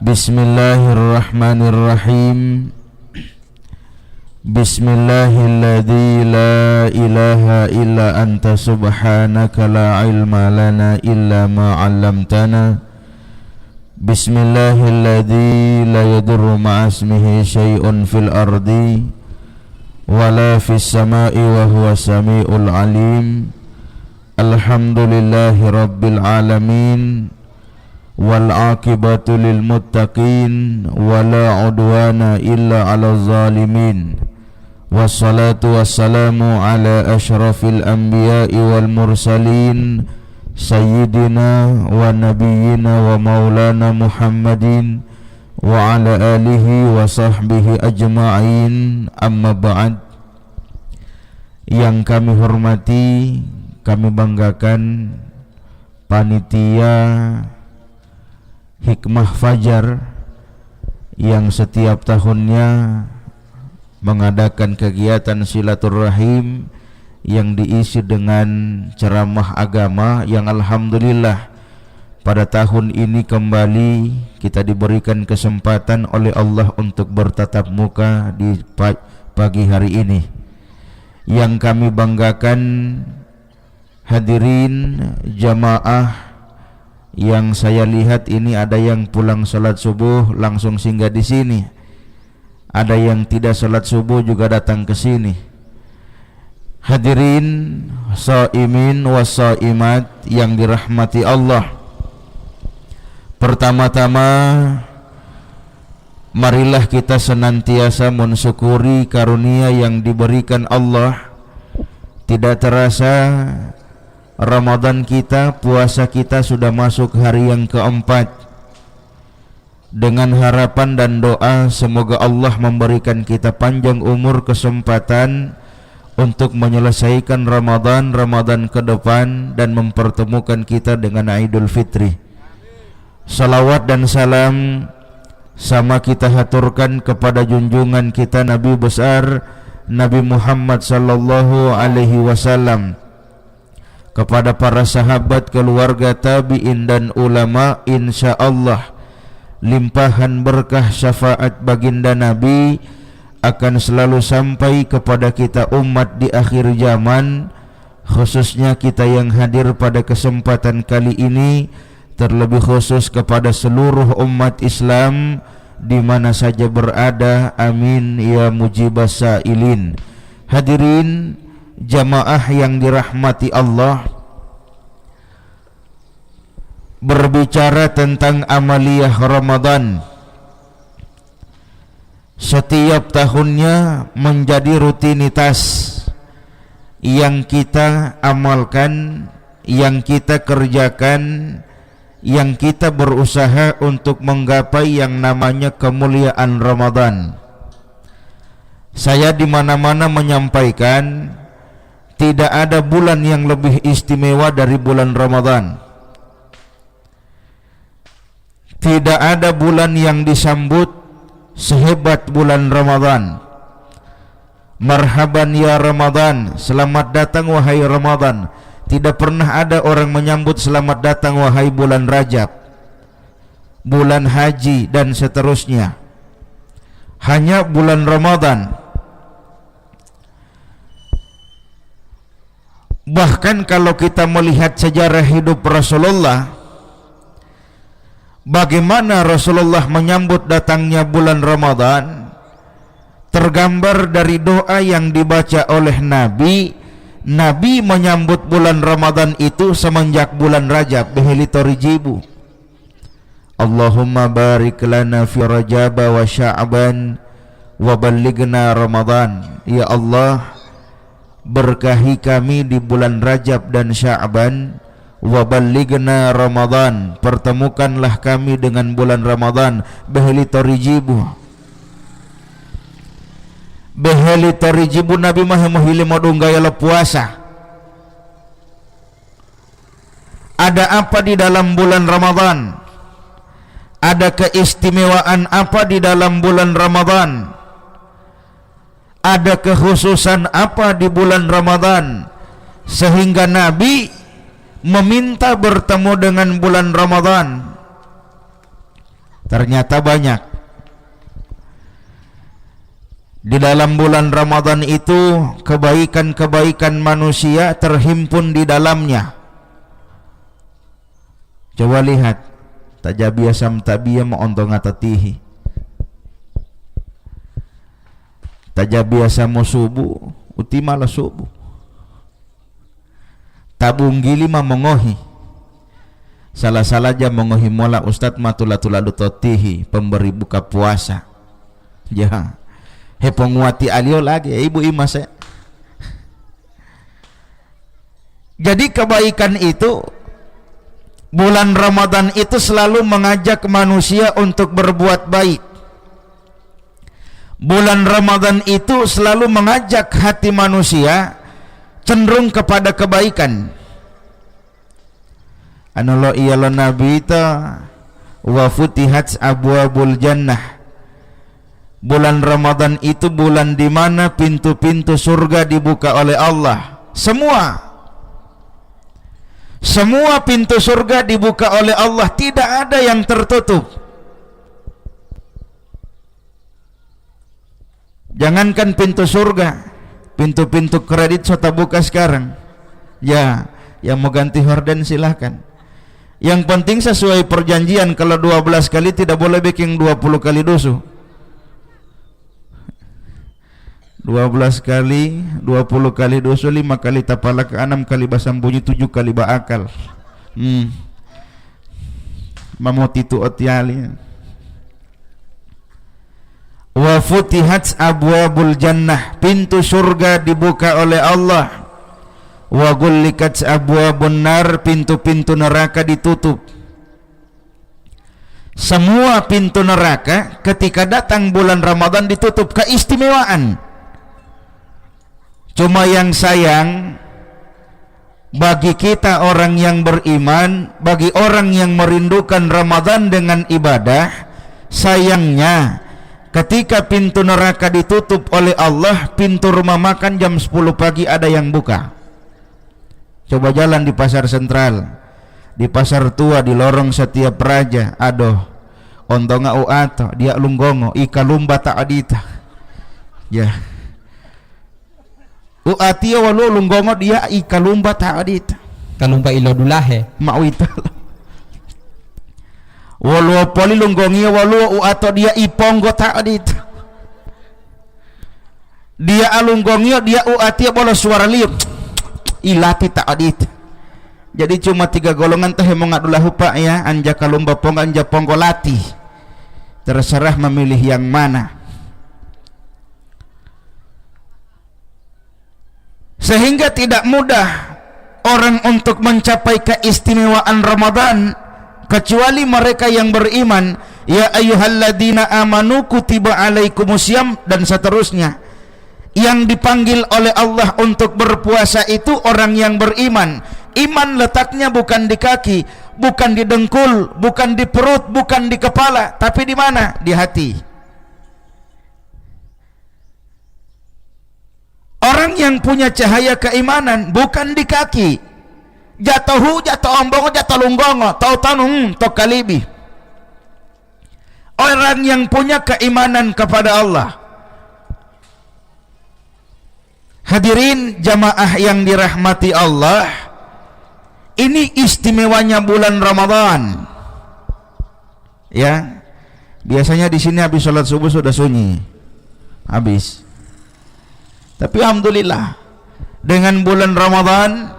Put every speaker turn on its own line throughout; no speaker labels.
Bismillahirrahmanirrahim. Bismillahilladzi la ilaha illa anta subhanaka la ilma lana illa ma 'allamtana. Bismillahilladzi la yadurru ma'asmihi syai'un fil ardi wala fis sama'i wa huwa samiul alim. Alhamdulillahi rabbil alamin. Wal aqibatu lil muttaqin wala udwana illa 'alal zalimin. Wassalatu wassalamu ala asyrafil anbiya'i wal mursalin sayyidina wa nabiyyina wa maulana Muhammadin wa ala alihi wa sahbihi ajma'in. Amma ba'd. Yang kami hormati, kami banggakan panitia Hikmah Fajar yang setiap tahunnya mengadakan kegiatan silaturahim yang diisi dengan ceramah agama, yang alhamdulillah pada tahun ini kembali kita diberikan kesempatan oleh Allah untuk bertatap muka di pagi hari ini. Yang kami banggakan hadirin jamaah yang saya lihat ini, ada yang pulang salat subuh langsung singgah di sini, ada yang tidak salat subuh juga datang ke sini. Hadirin shaimin wa shaimat yang dirahmati Allah, pertama-tama marilah kita senantiasa mensyukuri karunia yang diberikan Allah. Tidak terasa Ramadan kita, puasa kita sudah masuk hari yang keempat. Dengan harapan dan doa semoga Allah memberikan kita panjang umur, kesempatan untuk menyelesaikan Ramadan ke depan dan mempertemukan kita dengan Idul Fitri. Salawat dan salam sama kita haturkan kepada junjungan kita Nabi besar Nabi Muhammad sallallahu alaihi wasallam, kepada para sahabat, keluarga, tabi'in dan ulama. Insyaallah limpahan berkah syafaat baginda Nabi akan selalu sampai kepada kita umat di akhir zaman, khususnya kita yang hadir pada kesempatan kali ini, terlebih khusus kepada seluruh umat Islam di mana saja berada. Amin ya mujibas sailin. Hadirin jamaah yang dirahmati Allah, berbicara tentang amaliyah Ramadan, setiap tahunnya menjadi rutinitas yang kita amalkan, yang kita kerjakan, yang kita berusaha untuk menggapai yang namanya kemuliaan Ramadan. Saya di mana-mana menyampaikan tidak ada bulan yang lebih istimewa dari bulan Ramadan. Tidak ada bulan yang disambut sehebat bulan Ramadan. Marhaban ya Ramadan, selamat datang wahai Ramadan. Tidak pernah ada orang menyambut selamat datang wahai bulan Rajab, bulan haji dan seterusnya. Hanya bulan Ramadan. Bahkan kalau kita melihat sejarah hidup Rasulullah, bagaimana Rasulullah menyambut datangnya bulan Ramadan, tergambar dari doa yang dibaca oleh Nabi. Nabi menyambut bulan Ramadan itu semenjak bulan Rajab, bihilitorijibu. Allahumma barik lana fi Rajab wa Sya'ban wa ballighna Ramadan. Ya Allah, berkahi kami di bulan Rajab dan Sya'ban, wa ballighna Ramadan, pertemukanlah kami dengan bulan Ramadan. Bihilitorijibu. Bihilitorijibu Nabi Muhammad modunggaya puasa. Ada apa di dalam bulan Ramadan? Ada keistimewaan apa di dalam bulan Ramadan? Ada kekhususan apa di bulan Ramadan sehingga Nabi meminta bertemu dengan bulan Ramadan? Ternyata banyak. Di dalam bulan Ramadan itu kebaikan-kebaikan manusia terhimpun di dalamnya. Coba lihat, tajabiasam tabiyam ontong atatihi. Tajabiasam subuh, utimala subuh. Tabung gili ma mengohi. Salah-salah aja mengohi mola Ustadz matula-tula totihi, pemberi buka puasa. Ya. He penguati alio lagi ibu imas ya. Jadi kebaikan itu, bulan Ramadan itu selalu mengajak manusia untuk berbuat baik. Bulan Ramadan itu selalu mengajak hati manusia cenderung kepada kebaikan. Anallah iyala nabi ta wa futihat abwabul jannah. Bulan Ramadan itu bulan di mana pintu-pintu surga dibuka oleh Allah. Semua pintu surga dibuka oleh Allah, tidak ada yang tertutup. Jangankan pintu surga, pintu-pintu kredit sudah buka sekarang. Ya, yang mau ganti horden silahkan. Yang penting sesuai perjanjian, kalau 12 kali tidak boleh bikin 20 kali dosa. 12 kali 20 kali dosa, 5 kali tapalak, 6 kali basam bunyi, 7 kali baakal. Mamoti tu otiali. Wa futihat abwabul jannah, pintu surga dibuka oleh Allah. Wa gullikat abwabun nar, pintu-pintu neraka ditutup. Semua pintu neraka ketika datang bulan Ramadan ditutup, keistimewaan. Cuma yang sayang, bagi kita orang yang beriman, bagi orang yang merindukan Ramadan dengan ibadah, sayangnya ketika pintu neraka ditutup oleh Allah, pintu rumah makan jam 10 pagi ada yang buka. Coba jalan di pasar sentral, di pasar tua, di lorong setiap raja, aduh, ontonga uato, dia lunggongo, ika lumba tak adita. Ya. Uatia walu lunggongo dia ika lumba tak adita.
Kalumba ilo dulahe.
Mawita. Walu poli lunggongia walu uato dia iponggo tak adita. Dia alunggongio dia uatia bola suara liuk. Ilati tak adita. Jadi cuma 3 golongan teh yang mengadulahu pak ya, anja kalumba pong, anja ponggo lati. Terserah memilih yang mana. Sehingga tidak mudah orang untuk mencapai keistimewaan Ramadan kecuali mereka yang beriman. Ya ayyuhalladzina amanu kutiba alaikumusiyam, dan seterusnya. Yang dipanggil oleh Allah untuk berpuasa itu orang yang beriman. Iman letaknya bukan di kaki, bukan di dengkul, bukan di perut, bukan di kepala, tapi di mana? Di hati. Orang yang punya cahaya keimanan bukan di kaki. Jatuh ombongo, jatuh lunggongo, tau tanung, tau kalibi. Orang yang punya keimanan kepada Allah. Hadirin jamaah yang dirahmati Allah, ini istimewanya bulan Ramadan. Ya, biasanya di sini habis sholat subuh sudah sunyi, habis. Tapi alhamdulillah, dengan bulan Ramadan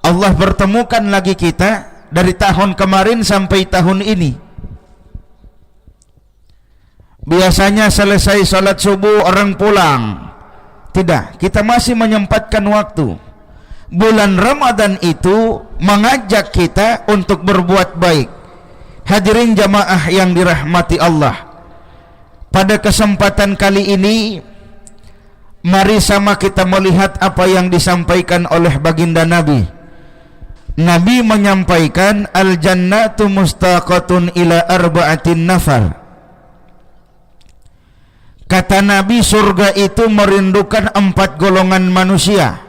Allah pertemukan lagi kita dari tahun kemarin sampai tahun ini. Biasanya selesai sholat subuh orang pulang. Tidak, kita masih menyempatkan waktu. Bulan Ramadan itu mengajak kita untuk berbuat baik. Hadirin jamaah yang dirahmati Allah, pada kesempatan kali ini mari sama kita melihat apa yang disampaikan oleh baginda Nabi. Nabi menyampaikan al-jannatu mustaqatun ila arba'atin nafar. Kata Nabi, surga itu merindukan 4 golongan manusia.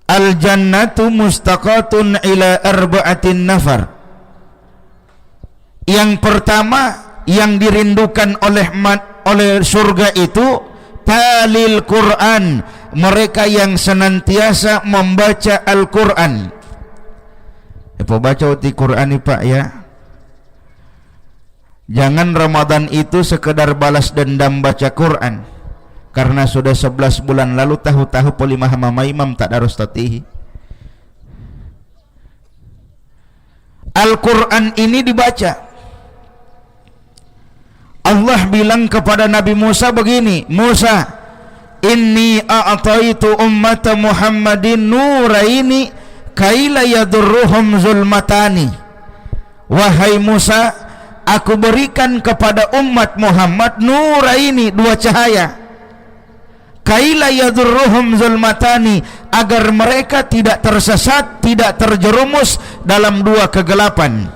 Al-jannatu mustaqatun ila arba'atin nafar. Yang pertama yang dirindukan oleh surga itu talil Quran, mereka yang senantiasa membaca Al-Quran. Baca uti Quran ni Pak ya. Jangan Ramadan itu sekedar balas dendam baca Quran, karena sudah 11 bulan lalu tahu-tahu polimah mama imam tak darus tatihi. Al-Quran ini dibaca. Allah bilang kepada Nabi Musa begini, Musa, inni a'taitu ummata Muhammadin nuraini kaila yadurruhum zulmatani. Wahai Musa, aku berikan kepada umat Muhammad nuraini, dua cahaya, kaila yadurruhum zulmatani, agar mereka tidak tersesat, tidak terjerumus dalam dua kegelapan.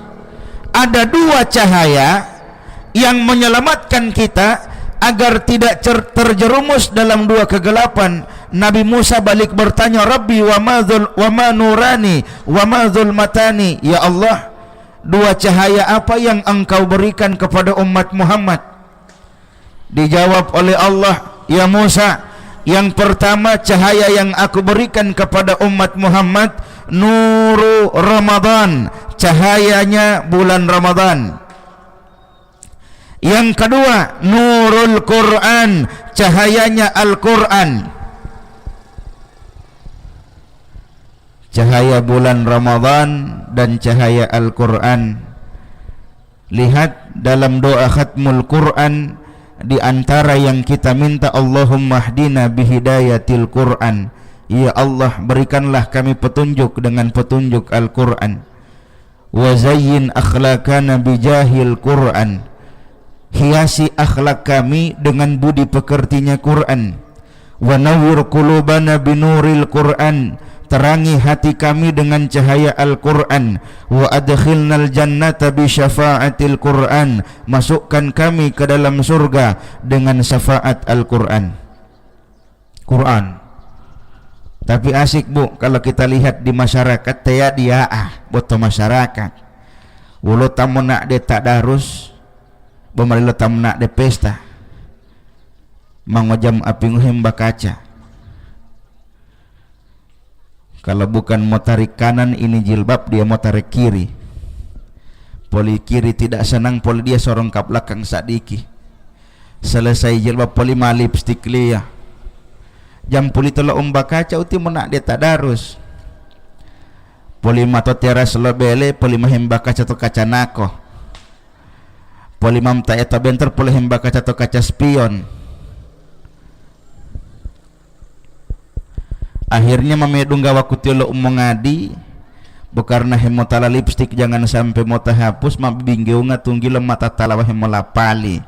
Ada dua cahaya yang menyelamatkan kita agar tidak terjerumus dalam dua kegelapan. Nabi Musa balik bertanya, Rabbi wa ma nurani wa ma zulmatani, ya Allah, dua cahaya apa yang engkau berikan kepada umat Muhammad? Dijawab oleh Allah, ya Musa, yang pertama cahaya yang aku berikan kepada umat Muhammad nuru Ramadan, cahayanya bulan Ramadan. Yang kedua nurul Quran, cahayanya Al-Quran. Cahaya bulan Ramadan dan cahaya Al-Quran. Lihat dalam doa khatmul Quran, di antara yang kita minta, Allahumma hdina bihidayatil Quran, ya Allah berikanlah kami petunjuk dengan petunjuk Al-Quran. Wa zayyin akhlaqana bijahil Quran, hiasi akhlak kami dengan budi pekertinya Quran. Wa nawwir qulubana binuril Quran, terangi hati kami dengan cahaya Al-Quran. Wa adkhilnal jannata bi syafa'atil Quran, masukkan kami ke dalam surga dengan syafaat Al-Quran. Quran. Tapi asik Bu kalau kita lihat di masyarakat, taya dia boto masyarakat. Walau tamu nak de tak darus, Bamarilo tamna de pesta mangojam api nguhim bakaca. Kalau bukan mau tarik kanan ini jilbab, dia mau tarik kiri. Poli kiri tidak senang, poli dia sorong ke belakang sadiki. Selesai jilbab poli ma lipstick lia. Jam poli tolak bakaca uti menak dia tadarus. Poli mato teras lebele, poli mahim bakaca to kaca nako. Polimam tak eta benter boleh hembak kaca atau kaca spion. Akhirnya mamedung gawa kutiolo umongadi, bukarna hemotala lipstick jangan sampai mota hapus, mabinggeu ngatunggil mata talawa hemolapali.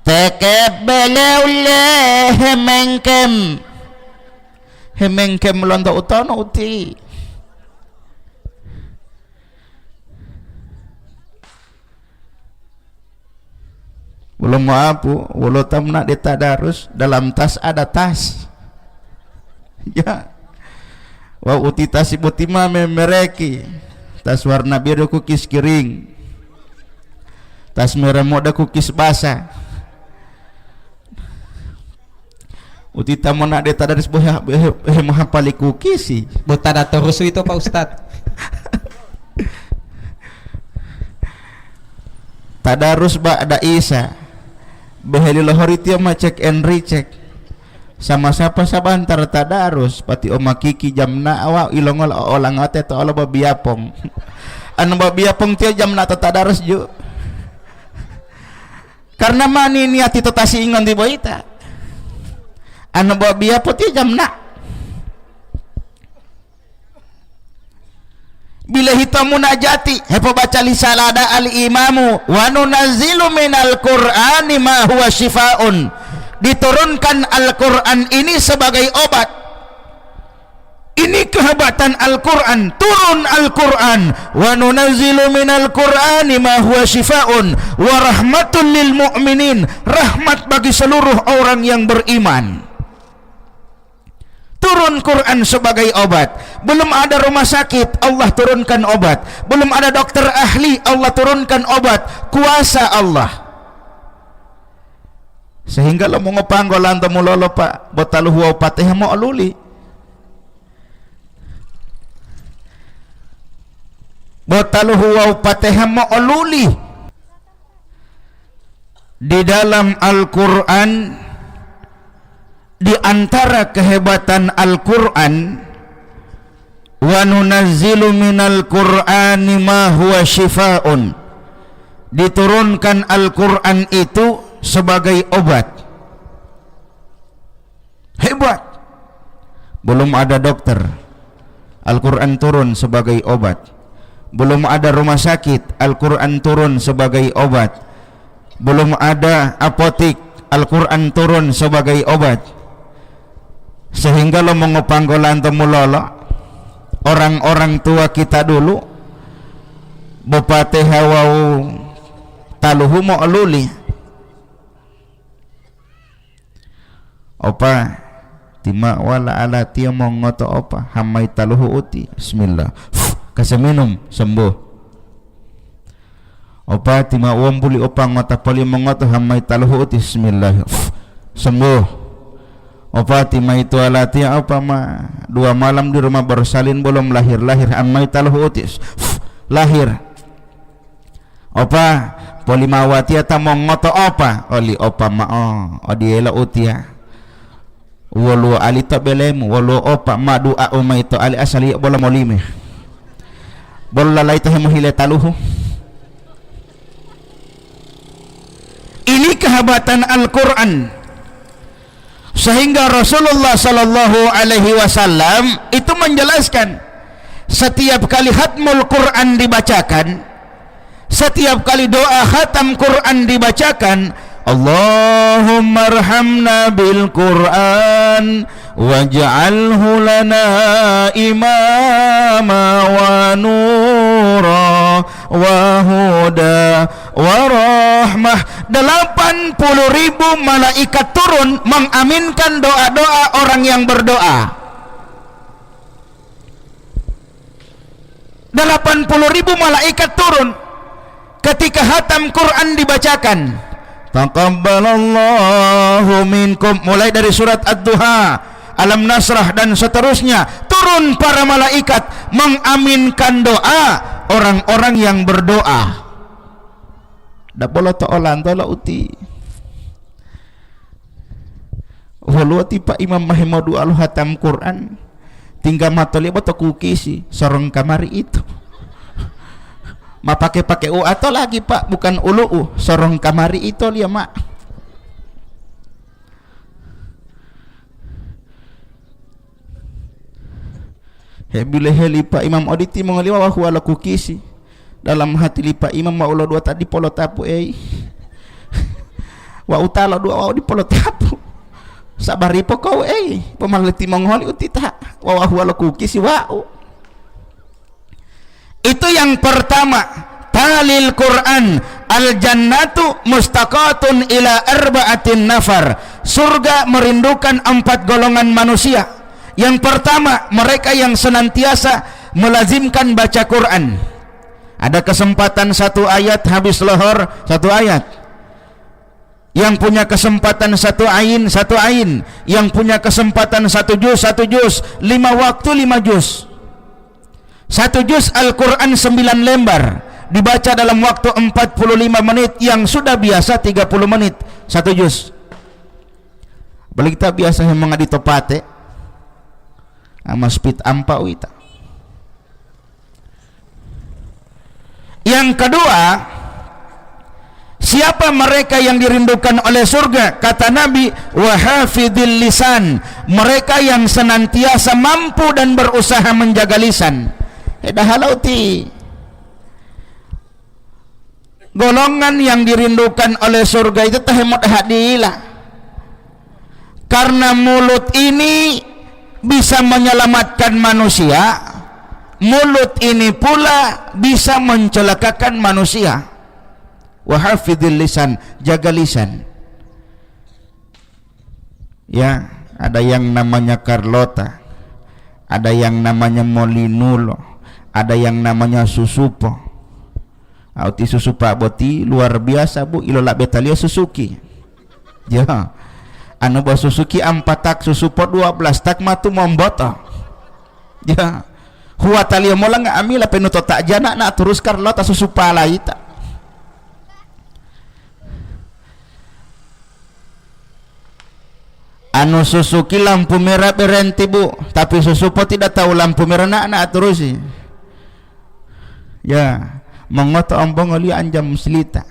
Tekep beleule hemengkem londo utono uti. Belum maapu, walau tamna di tadarus, dalam tas ada tas. Ya. Wa uti tas ibutima mereki. Tas warna biru kukis kiring. Tas merah muda kukis basah. Uti tamu nak di tadarus mahapali kukis sih.
Buta terus itu Pak Ustadz.
Tadarus ba'da Isa. Beheli lohor itu mah cek and recheck sama siapa sabantar tadarus pati oma kiki jamna awa ilongol olang ate to ala babiapong anu babiapong tiap jamna tadarus ju karena mani niati to tasi ingon di boita anu babiapong tiap jamna bila hita munajati hepo baca lisalada al-imamu wa nunazzilu minal qur'ani ma huwa shifaun, diturunkan Al-Quran ini sebagai obat. Ini kehebatan Al-Quran, turun Al-Quran. Wa nunazzilu minal qur'ani ma huwa shifaun wa rahmatul lil mu'minin, rahmat bagi seluruh orang yang beriman. turun Quran sebagai obat. Belum ada rumah sakit, Allah turunkan obat. Belum ada dokter ahli, Allah turunkan obat. Kuasa Allah. Sehingga lo mau ngopanggolan temu lolo pak botalu huwa patih mau luli. Botalu huwa patih mau luli. Di dalam Al-Quran, di antara kehebatan Al-Quran, wa nunazzilu minal Qur'ani ma huwa shifaa'un, diturunkan Al-Quran itu sebagai obat. Hebat. Belum ada dokter, Al-Quran turun sebagai obat. Belum ada rumah sakit, Al-Quran turun sebagai obat. Belum ada apotik, Al-Quran turun sebagai obat. Sehingga lo mengupanggolan temulolo orang-orang tua kita dulu bupati hawau taluhu mo luli opa tima wala ala tiya mo ngoto opa hamay taluhu uti bismillah kasi minum sembuh. Opa tima uam buli opa ngota pali mengoto hamay taluhu uti bismillah sembuh. Opa tima itu alati opa ma 2 malam di rumah bersalin belum lahir hamay taluhu uti lahir. Opa poli mawati ata mongoto opa oli opa ma o diela uti ya walu alita belemu walu opa ma dua umay to ali asali bola molime bola lalai tahe mohile taluhu. Ini kehebatan Al-Quran, sehingga Rasulullah sallallahu alaihi wasallam itu menjelaskan setiap kali khatmul Quran dibacakan, setiap kali doa khatam Quran dibacakan, Allahumma arhamna bil Quran waj'alhu lana imama wa nura wa huda wa rahmah. 80.000 malaikat turun mengaminkan doa-doa orang yang berdoa. 80.000 malaikat turun ketika khatam Quran dibacakan. Taqabbalallahu minkum, mulai dari surat Ad-Duha, Alam Nasrah dan seterusnya, turun para malaikat mengaminkan doa orang-orang yang berdoa. Da bola to olan to la uti. Waluati Pak Imam Mahmud al-Hatam Quran tinggal matoli boto kukisi sorong kamari itu. Ma pakai u atau lagi Pak bukan ulu sorong kamari itu dia mak. Hebile heli Pak Imam Oditi mengeliwa wa huwa kukisi. Dalam hati lipa imam wa ulo dua tadi polo tapu wa utala dua wa di polo tapu sabari pokau pemaliti mongholi utita wa huwa kukisi wa. Itu yang pertama, talil Quran al jannatu mustaqatun ila arba'atin nafar. Surga merindukan 4 golongan manusia. Yang pertama, mereka yang senantiasa melazimkan baca Quran. Ada kesempatan 1 ayat habis lohor 1 ayat. Yang punya kesempatan 1 ain, yang punya kesempatan 1 juz, 5 waktu 5 juz. 1 juz Al-Quran 9 lembar dibaca dalam waktu 45 menit, yang sudah biasa 30 menit 1 juz. Balik kita biasa yang mengadi topate ama speed ampa wita. Yang kedua, siapa mereka yang dirindukan oleh surga? Kata Nabi, wahafidil lisan, mereka yang senantiasa mampu dan berusaha menjaga lisan. Dahalauti golongan yang dirindukan oleh surga itu tahemut hadilah, karena mulut ini bisa menyelamatkan manusia. Mulut ini pula bisa mencelakakan manusia. Wahafidil lisan, jaga lisan. Ya, ada yang namanya Carlota. ada yang namanya molinul, ada yang namanya susupo. Auti susupa boti luar biasa bu, ilola betalia Suzuki. Ya, anu ba Suzuki 4 tak, susupo 12 tak matu momboto. Ya, huwa talia mola nga amila penuto tak jana na terus Carlota susupa laita. Anu Suzuki lampu merah berhenti bu, tapi susupo tidak tahu lampu merah nak terus sih. Ya, mengoto ombong oli anjam selita.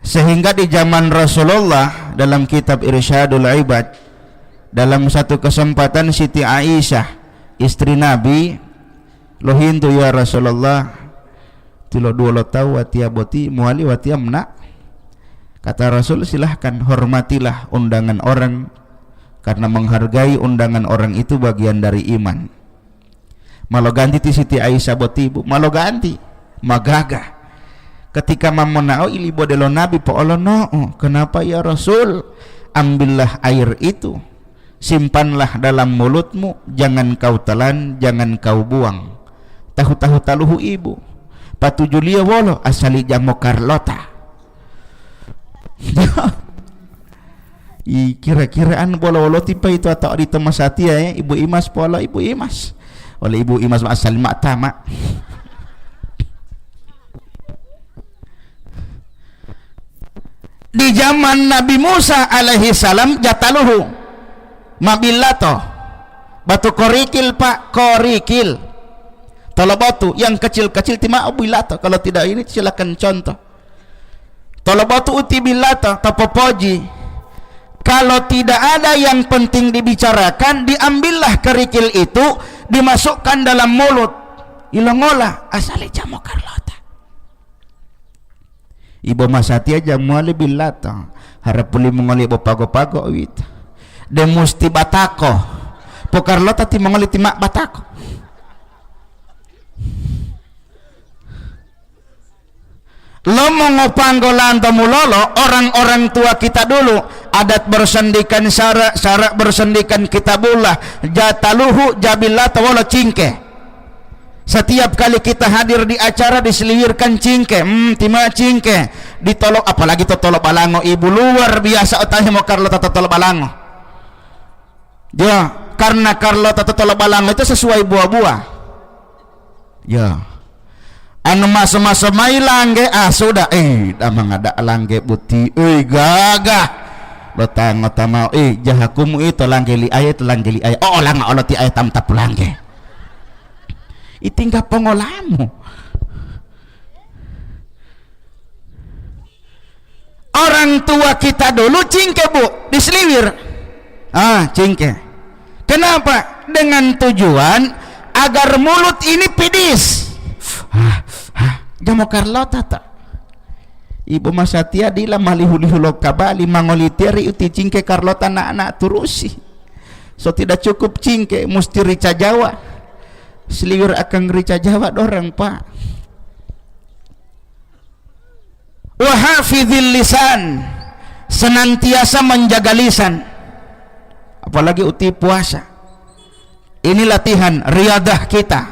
Sehingga di zaman Rasulullah dalam kitab Irsyadul Ibad, dalam satu kesempatan Siti Aisyah istri Nabi lo hindu ya Rasulullah tilo dua lo tahu watia boti muali watia mena. Kata Rasul, silahkan hormatilah undangan orang, karena menghargai undangan orang itu bagian dari iman. Malo ganti ti Siti Aisyah boti ibu, malo ganti magaga ketika mamonao ili bodelo Nabi po olono. Kenapa ya Rasul? Ambillah air itu, simpanlah dalam mulutmu, jangan kau telan, jangan kau buang. Tahu-tahu taluhu ibu patujulia wolo asali jamo Carlota. Kira-kiraan bola-bola tipe itu atau di temasati ya Ibu Imas pola Ibu Imas oleh Ibu Imas asal mak tamak. Di zaman Nabi Musa alaihi salam jataluhu mabillato batu korikil pak, korikil tolo batu yang kecil-kecil tima billato. Kalau tidak ini silakan contoh tolo batu uti billato tapopoji. Kalau tidak ada yang penting dibicarakan, diambillah kerikil itu, dimasukkan dalam mulut, ilongola asali jamo Carlota. Ibu masati aja muali billato harap puli mengoli pago-pago wit de musti batako po Carlota ti mengoli timak batako. Lo mengopanggolan mulolo orang-orang tua kita dulu adat bersendikan syarak bersendikan kitabullah jataluhu jabillah tawala cingke. Setiap kali kita hadir di acara diselihirkan cingke, tima cingke ditolok, apalagi tolok balango ibu luar biasa otahnya mau Carlota tolok balango. Ya, karena Carlota tolok balango itu sesuai buah-buah. Ya. Anu masa-masa mai langge sudah damang ada langge buti gagah lo tango tamau jahakumu itu langge li ayat langge li ayat lang Allah ti ayat tam tap langge itingga pengolamu. Orang tua kita dulu cingke bu diseliwir cingke. Kenapa? Dengan tujuan agar mulut ini pedis. Jamo Carlota tak Ibu Masatia dila malihu-lihu kabali mangoliteri uti cingke Carlota anak-anak turusi. So tidak cukup cingke, mesti rica Jawa. Seliwir akan rica Jawa dorang pak. Wa hafizil lisan, senantiasa menjaga lisan. Apalagi uti puasa. Ini latihan riadah kita.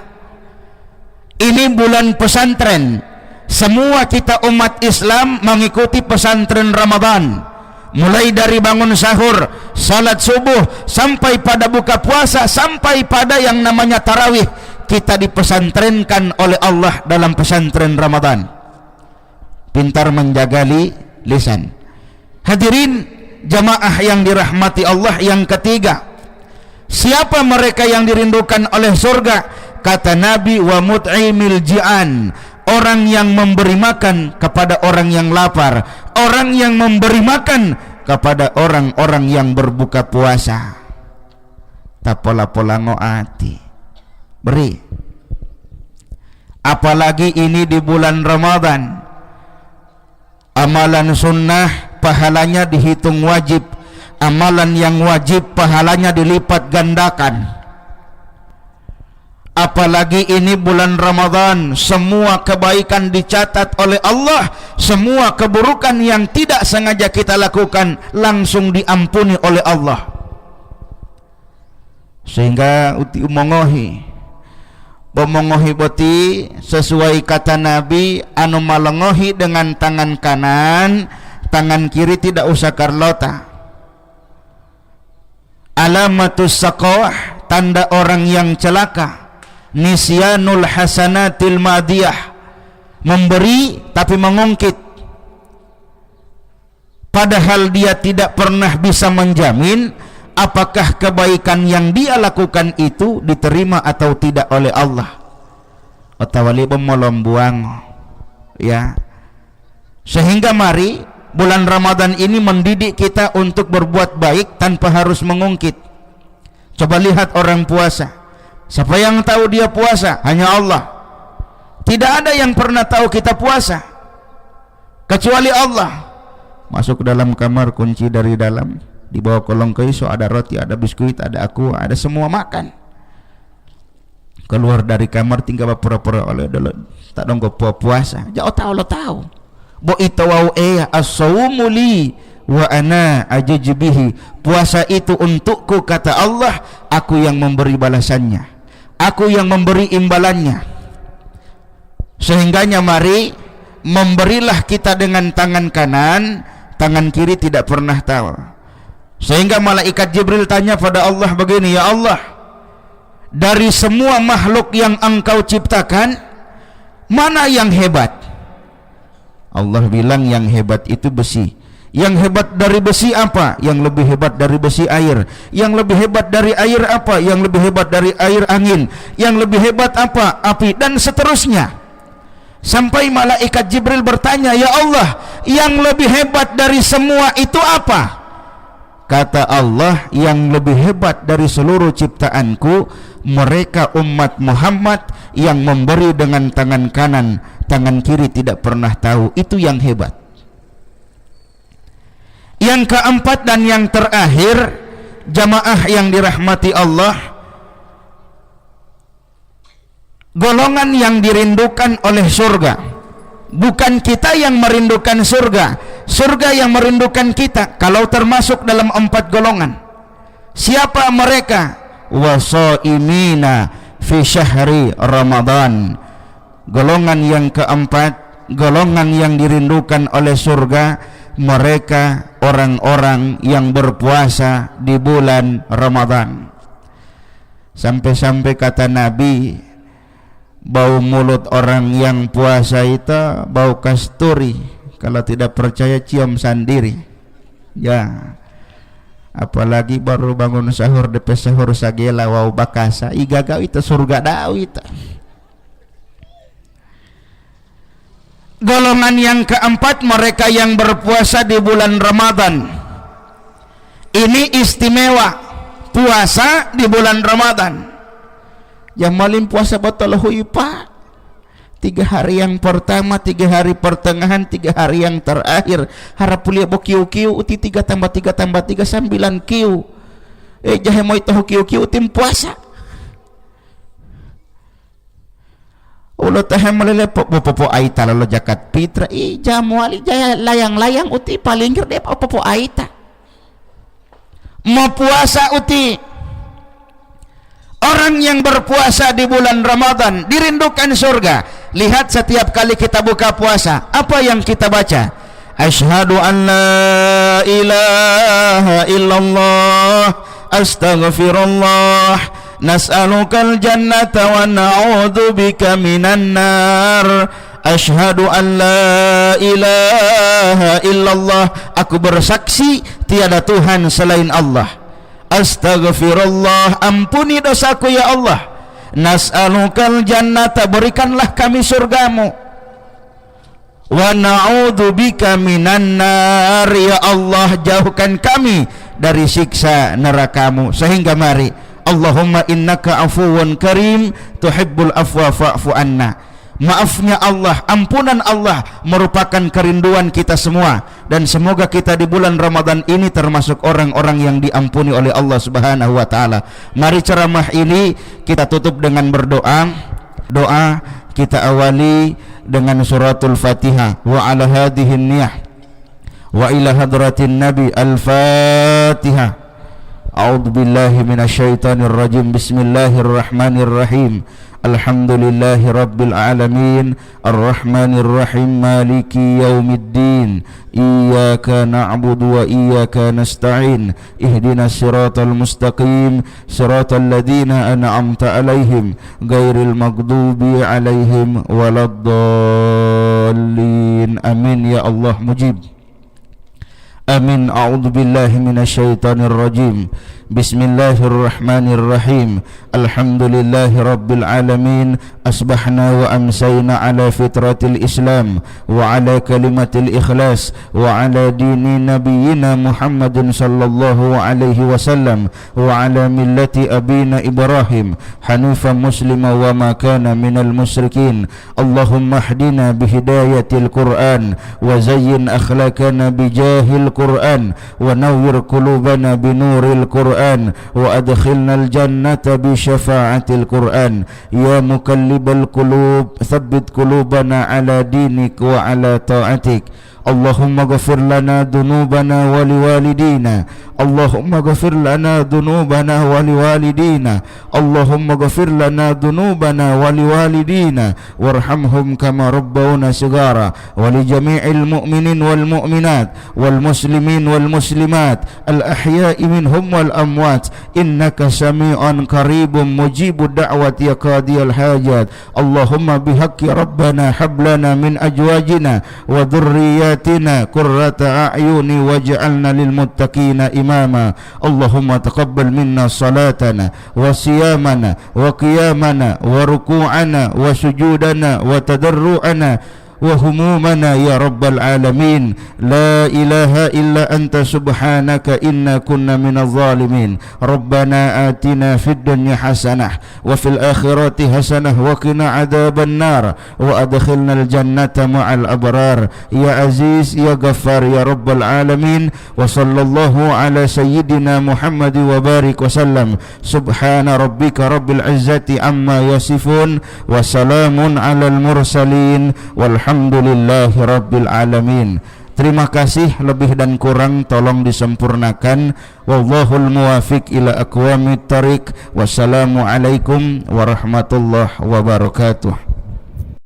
Ini bulan pesantren. Semua kita umat Islam mengikuti pesantren Ramadan. Mulai dari bangun sahur, salat subuh, sampai pada buka puasa, sampai pada yang namanya tarawih, kita dipesantrenkan oleh Allah dalam pesantren Ramadan. Pintar menjaga lisan. Hadirin jamaah yang dirahmati Allah, yang ketiga, siapa mereka yang dirindukan oleh surga? Kata Nabi, wa mut'imil ji'an, orang yang memberi makan kepada orang yang lapar, orang yang memberi makan kepada orang-orang yang berbuka puasa. Tapola-pola ngoati beri. Apalagi ini di bulan Ramadan, amalan sunnah pahalanya dihitung wajib, amalan yang wajib pahalanya dilipat gandakan. Apalagi ini bulan Ramadan, semua kebaikan dicatat oleh Allah, semua keburukan yang tidak sengaja kita lakukan langsung diampuni oleh Allah. Sehingga uti umongohi boti sesuai kata Nabi, anu malengohi dengan tangan kanan, tangan kiri tidak usah karlota. Alamatus saqawah, tanda orang yang celaka. Nisyanul hasanatil madiyah, memberi tapi mengungkit, padahal dia tidak pernah bisa menjamin apakah kebaikan yang dia lakukan itu diterima atau tidak oleh Allah. Otawali pemolong buang, ya. Sehingga mari bulan Ramadan ini mendidik kita untuk berbuat baik tanpa harus mengungkit. Coba lihat orang puasa. Siapa yang tahu dia puasa? Hanya Allah. Tidak ada yang pernah tahu kita puasa kecuali Allah. Masuk ke dalam kamar, kunci dari dalam, di bawah kolong keiso ada roti, ada biskuit, ada aku, ada semua makan. Keluar dari kamar tinggal pura-pura oleh dulu tak dongko puasa. Jauh tahu lo tahu. Bo itawau as-sawmu li wa ana ajjibihi. Puasa itu untukku kata Allah, aku yang memberi balasannya, aku yang memberi imbalannya. Sehingganya mari memberilah kita dengan tangan kanan, tangan kiri tidak pernah tahu. Sehingga malaikat Jibril tanya pada Allah begini, ya Allah, dari semua makhluk yang engkau ciptakan, mana yang hebat? Allah bilang yang hebat itu besi. Yang hebat dari besi apa? Yang lebih hebat dari besi air. Yang lebih hebat dari air apa? Yang lebih hebat dari air angin. Yang lebih hebat apa? Api. Dan seterusnya. Sampai malaikat Jibril bertanya, ya Allah, yang lebih hebat dari semua itu apa? Kata Allah, yang lebih hebat dari seluruh ciptaanku, mereka umat Muhammad yang memberi dengan tangan kanan, tangan kiri tidak pernah tahu. Itu yang hebat. Yang keempat dan yang terakhir, jamaah yang dirahmati Allah, golongan yang dirindukan oleh surga. Bukan kita yang merindukan surga, surga yang merindukan kita. Kalau termasuk dalam 4 golongan, siapa mereka? Wasaimina fi syahri Ramadan. Golongan yang keempat, golongan yang dirindukan oleh surga, mereka orang-orang yang berpuasa di bulan Ramadan. Sampai-sampai kata Nabi, bau mulut orang yang puasa itu bau kasturi. Kalau tidak percaya cium sendiri. Ya. Apalagi baru bangun sahur, depe sahur sagela wau bakasa. Igaga itu surga dau itu. Golongan yang keempat, mereka yang berpuasa di bulan Ramadan. Ini istimewa, puasa di bulan Ramadan. Yang malim puasa batal hui pak. 3 hari yang pertama, 3 hari pertengahan, 3 hari yang terakhir. Harap pulia bo kiu-kiu uti 3 tambah 3 tambah 3 9 kiu. Jahe mau itu kiu-kiu tim puasa. Ulo tahe melele popo aita lalu jakat pitra. Jamu ali jaya layang-layang uti palinggir deh popo aita. Mau puasa uti. Orang yang berpuasa di bulan Ramadan dirindukan surga. Lihat setiap kali kita buka puasa, apa yang kita baca? Asyhadu an la ilaha illallah, astaghfirullah, nas'alukal jannata wa na'udzubika minan nar. Asyhadu an la ilaha illallah, aku bersaksi tiada Tuhan selain Allah. Astaghfirullah, ampuni dosaku ya Allah. Nas'alukal jannata, berikanlah kami surgamu. Wa na'udzubika minan nar, ya Allah jauhkan kami dari siksa nerakamu. Sehingga mari, Allahumma innaka afuwun karim tuhibbul afwa fa'fu anna. Maafnya Allah, ampunan Allah merupakan kerinduan kita semua. Dan semoga kita di bulan Ramadan ini termasuk orang-orang yang diampuni oleh Allah Subhanahu wa ta'ala. Mari ceramah ini kita tutup dengan berdoa. Doa kita awali dengan suratul Fatihah. Wa ala hadhihin niyah wa ila hadratin Nabi al-Fatihah. A'udzu billahi minasyaitonir rajim. Bismillahirrahmanirrahim. Alhamdulillahi rabbil alamin, arrahmanir rahim, maliki yaumiddin. Iyyaka na'budu wa iyyaka nasta'in. Ihdinas siratal mustaqim, siratal ladzina an'amta 'alaihim, ghairil maghdubi 'alaihim waladdallin. Amin ya Allah mujib. Amin. A'udzu billahi minasyaitonir rajim. Bismillahirrahmanirrahim. Alhamdulillahi rabbil alamin. Asbahna wa amsayna ala fitratil islam wa ala kalimatil ikhlas wa ala dini nabiyyina Muhammadin sallallahu alaihi wasallam wa ala millati abina Ibrahim hanifan muslima wa ma kana minal musyrikin. Allahumma hdina bihidayatil Qur'an wa zayyin akhlaqana bijahil Qur'an wa nawwir qulubana binuril Qur'an wa adkhilnal jannata bi syafa'atil Qur'an. Ya muqallibal qulub tsabbit qulubana ala dinik wa ala ta'atik. Allahumma ghafir lana dhunubana wa liwalidina. Allahumma ghafir lana dhunubana wa liwalidina. Allahumma ghafir lana dhunubana wa liwalidina warhamhum kama rabbawna shighara. Wa li jami'il mu'minin wal mu'minat wal muslimin wal muslimat al ahya'i minhum wal amwat innaka sami'un qaribun mujibud da'wati ya qadiyal hajat. Allahumma bihaqqi rabbana hablana min ajwajina wa dhurriyyatina qurrata a'yuni waj'alna lil muttaqina imama. Allahumma taqabbal minna salatana wa siyamana wa qiyamana wa ruku'ana wa sujudana wa tadarru'ana wa humumana ya rabbal alamin. La ilaha illa anta subhanaka inna kunna minadh zalimin. Rabbana atina fid dunya hasanah wa fil akhirati hasanah wa qina adzaban nar wa adkhilnal jannata ma'al abrar ya aziz ya ghaffar ya rabbal alamin. Wa sallallahu ala sayyidina Muhammad wa barik wa sallam. Subhana rabbika rabbil izzati amma yasifun wa salamun alal mursalin walhamdulillahi rabbil alamin. Terima kasih, lebih dan kurang tolong disempurnakan. Wallahul muwafiq ila aqwamit thariq. Wassalamu alaikum warahmatullahi wabarakatuh.